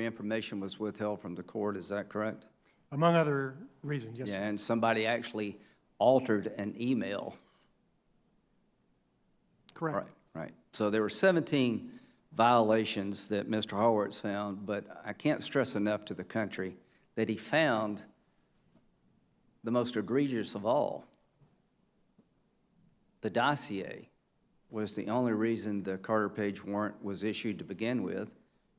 Information was withheld from the court, is that correct? Among other reasons, yes. Yeah, and somebody actually altered an email. Correct. Right. So there were 17 violations that Mr. Horwitz found, but I can't stress enough to the country that he found the most egregious of all. The dossier was the only reason the Carter Page warrant was issued to begin with.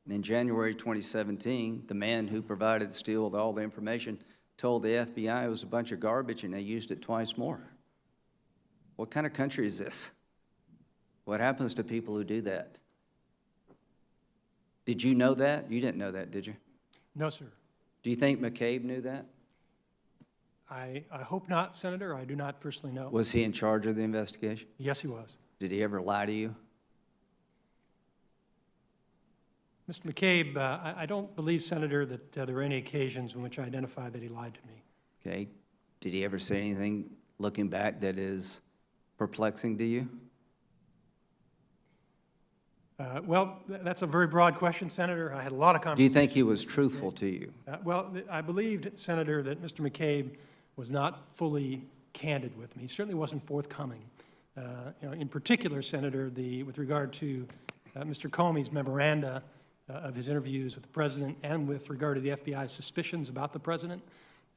And in January 2017, the man who provided Steele with all the information told the FBI it was a bunch of garbage and they used it twice more. What kind of country is this? What happens to people who do that? Did you know that? You didn't know that, did you? No, sir. Do you think McCabe knew that? I hope not, Senator. I do not personally know. Was he in charge of the investigation? Yes, he was. Did he ever lie to you? Mr. McCabe, I don't believe, Senator, that there were any occasions in which I identified that he lied to me. Okay. Did he ever say anything, looking back, that is perplexing to you? Well, that's a very broad question, Senator. I had a lot of conversations. Do you think he was truthful to you? Well, I believed, Senator, that Mr. McCabe was not fully candid with me. He certainly wasn't forthcoming. In particular, Senator, with regard to Mr. Comey's memoranda of his interviews with the President and with regard to the FBI's suspicions about the President,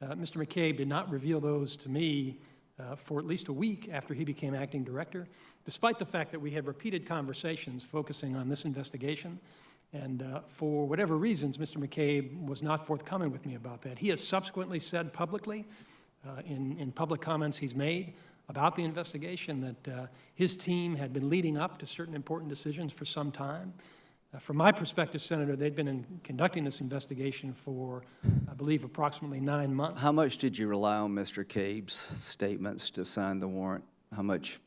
Mr. McCabe did not reveal those to me for at least a week after he became acting director, despite the fact that we had repeated conversations focusing on this investigation. And for whatever reasons, Mr. McCabe was not forthcoming with me about that. He has subsequently said publicly, in public comments he's made about the investigation, that his team had been leading up to certain important decisions for some time. From my perspective, Senator, they'd been conducting this investigation for, I believe, approximately 9 months. How much did you rely on Mr. Cabe's statements to sign the warrant? How much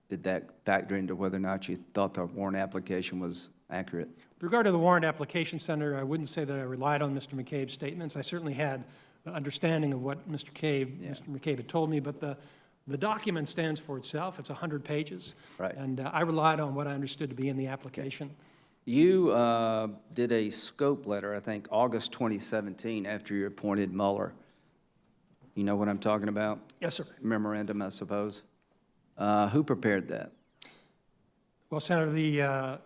did that factor into whether or not you thought the warrant application was accurate? With regard to the warrant application, Senator, I wouldn't say that I relied on Mr. McCabe's statements. I certainly had the understanding of what Mr. McCabe had told me, but the document stands for itself. It's 100 pages. Right. And I relied on what I understood to be in the application. You did a scope letter, I think, August 2017, after you appointed Mueller. You know what I'm talking about? Yes, sir. Memorandum, I suppose. Who prepared that? Well, Senator,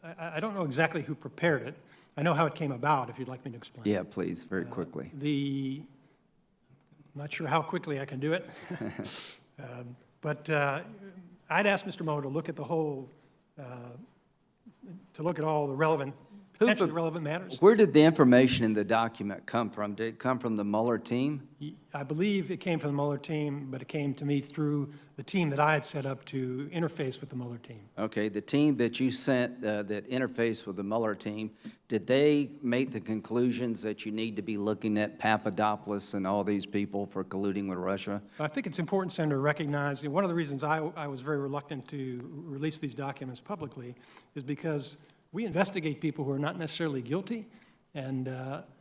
I don't know exactly who prepared it. I know how it came about, if you'd like me to explain. Yeah, please, very quickly. I'm not sure how quickly I can do it. But I'd asked Mr. Mueller to look at the whole, to look at all the potentially relevant matters. Where did the information in the document come from? Did it come from the Mueller team? I believe it came from the Mueller team, but it came to me through the team that I had set up to interface with the Mueller team. Okay, the team that you sent that interfaced with the Mueller team, did they make the conclusions that you need to be looking at Papadopoulos and all these people for colluding with Russia? I think it's important, Senator, to recognize, one of the reasons I was very reluctant to release these documents publicly is because we investigate people who are not necessarily guilty, and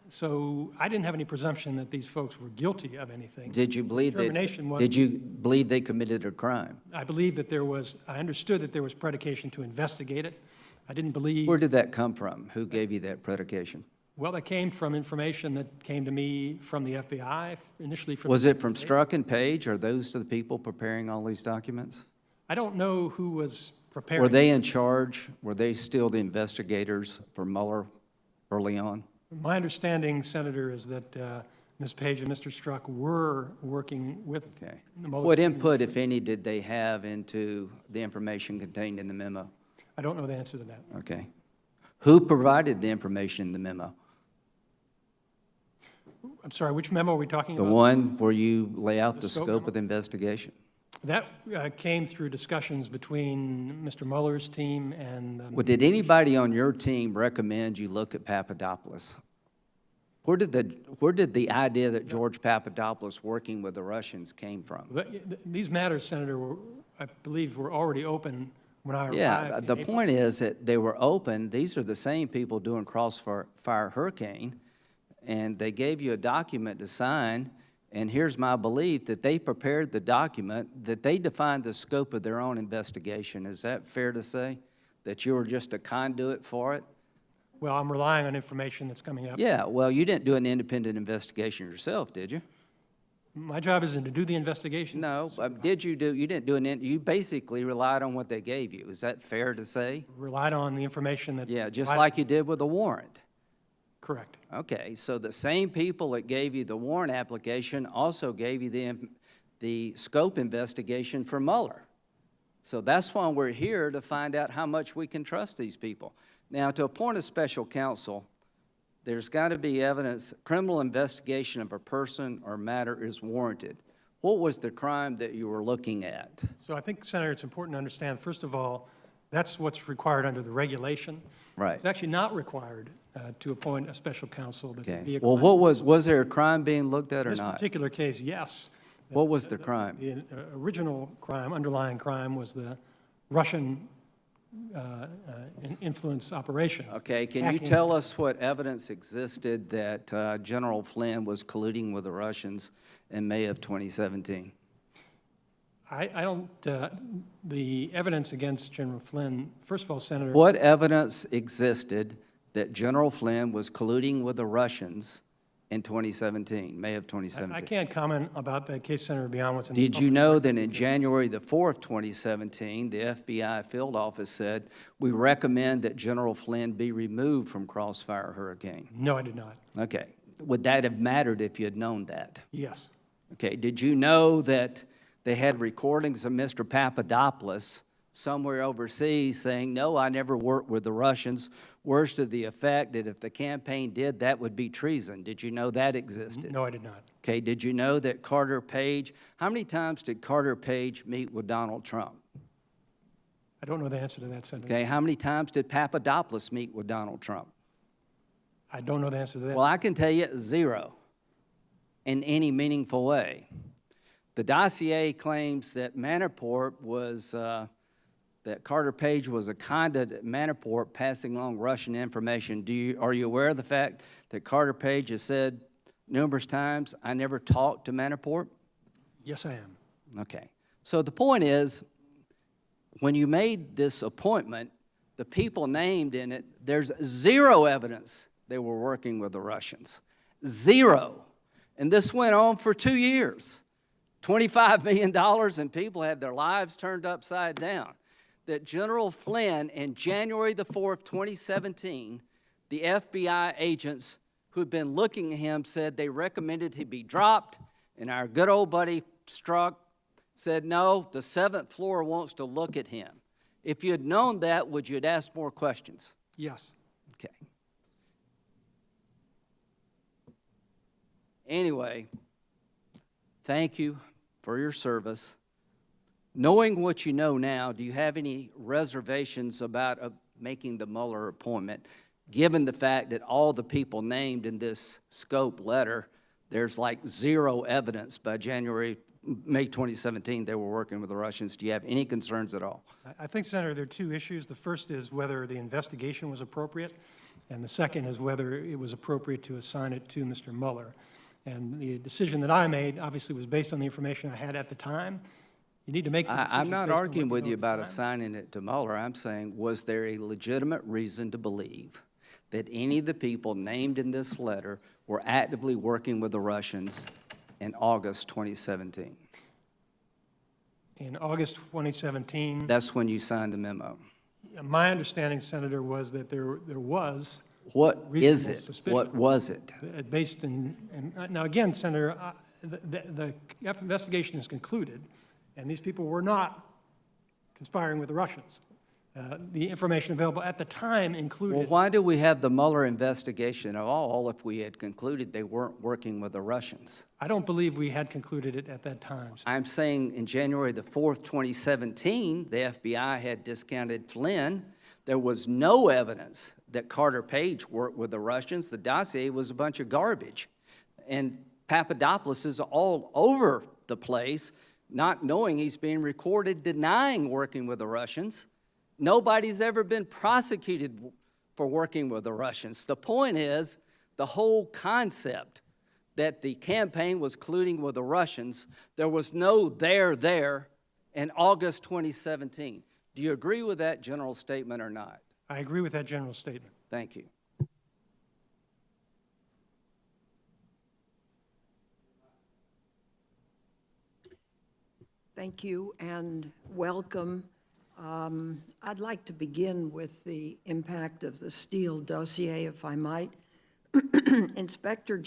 so I didn't have any presumption that these folks were guilty of anything. Did you believe they committed a crime? I believe that I understood that there was predication to investigate it. I didn't believe. Where did that come from? Who gave you that predication? Well, that came from information that came to me from the FBI, initially from. Was it from Strzok and Page? Are those the people preparing all these documents? I don't know who was preparing. Were they in charge? Were they still the investigators for Mueller early on? My understanding, Senator, is that Ms. Page and Mr. Strzok were working with the Mueller. What input, if any, did they have into the information contained in the memo? I don't know the answer to that. Okay. Who provided the information in the memo? I'm sorry, which memo are we talking about? The one where you lay out the scope of the investigation. That came through discussions between Mr. Mueller's team and... Well, did anybody on your team recommend you look at Papadopoulos? Where did the idea that George Papadopoulos working with the Russians came from? These matters, Senator, I believe were already open when I arrived. Yeah, the point is that they were open. These are the same people doing Crossfire Hurricane, and they gave you a document to sign. And here's my belief, that they prepared the document, that they defined the scope of their own investigation. Is that fair to say? That you were just a conduit for it? Well, I'm relying on information that's coming up. Yeah, well, you didn't do an independent investigation yourself, did you? My job isn't to do the investigation. No, did you do, you didn't do you basically relied on what they gave you. Is that fair to say? Relied on the information that. Yeah, just like you did with the warrant. Correct. Okay, so the same people that gave you the warrant application also gave you the scope investigation for Mueller. So that's why we're here, to find out how much we can trust these people. Now, to appoint a special counsel, there's got to be evidence, criminal investigation of a person or matter is warranted. What was the crime that you were looking at? So I think, Senator, it's important to understand, first of all, that's what's required under the regulation. Right. It's actually not required to appoint a special counsel. That could be Okay. a Well, crime. was there a crime being looked at or In this not? particular case, yes. What was the crime? The original crime, underlying crime, was the Russian influence operation. Okay, can you Hacking. tell us what evidence existed that General Flynn was colluding with the Russians in May of 2017? I don't, the evidence against General Flynn, first of all, Senator. What evidence existed that General Flynn was colluding with the Russians in 2017, May of 2017? I can't comment about that case, Senator, beyond what's in the Did you public know record. that in January the 4th, 2017, the FBI field office said, we recommend that General Flynn be removed from Crossfire Hurricane? No, I did not. Okay. Would that have mattered if you had known that? Yes. Okay. Did you know that they had recordings of Mr. Papadopoulos somewhere overseas saying, no, I never worked with the Russians, words to the effect that if the campaign did, that would be treason? Did you know that existed? No, I did not. Okay, did you know that Carter Page, how many times did Carter Page meet with Donald Trump? I don't know the answer to that, Senator. Okay, how many times did Papadopoulos meet with Donald Trump? I don't know the answer to that. Well, I can tell you 0 in any meaningful way. The dossier claims that Manafort was, that Carter Page was a conduit at Manafort passing along Russian information. Are you aware of the fact that Carter Page has said numerous times, I never talked to Manafort? Yes, I am. Okay. So the point is, when you made this appointment, the people named in it, there's 0 evidence they were working with the Russians. 0. And this went on for 2 years. $25 million, and people had their lives turned upside down. That General Flynn, in January the 4th, 2017, the FBI agents who had been looking at him said they recommended he be dropped, and our good old buddy Strzok said, no, the 7th floor wants to look at him. If you had known that, would you have asked more questions? Yes. Okay. Anyway, thank you for your service. Knowing what you know now, do you have any reservations about making the Mueller appointment, given the fact that all the people named in this scope letter, there's like 0 evidence by May 2017 they were working with the Russians? Do you have any concerns at all? I think, Senator, there are 2 issues. The first is whether the investigation was appropriate, and the second is whether it was appropriate to assign it to Mr. Mueller. And the decision that I made, obviously, was based on the information I had at the time. You need to make the decision. I'm not based on arguing what with know you at the about time. assigning it to Mueller. I'm saying, was there a legitimate reason to believe that any of the people named in this letter were actively working with the Russians in August 2017? In August 2017, That's when you signed the memo. my understanding, Senator, was that there was What is reasonable it? suspicion. What was it? Based in, now again, Senator, the investigation is concluded, and these people were not conspiring with the Russians. The information available at the time Well, included. why do we have the Mueller investigation at all if we had concluded they weren't working with the Russians? I don't believe we had concluded it at that time. I'm saying in January the 4th, 2017, the FBI had discounted Flynn. There was no evidence that Carter Page worked with the Russians. The dossier was a bunch of garbage. And Papadopoulos is all over the place, not knowing he's being recorded, denying working with the Russians. Nobody's ever been prosecuted for working with the Russians. The point is, the whole concept that the campaign was colluding with the Russians, there was no there in August 2017. Do you agree with that general statement or not? I agree with that general statement. Thank you. Thank you and welcome. I'd like to begin with the impact of the Steele dossier, if I might. Inspector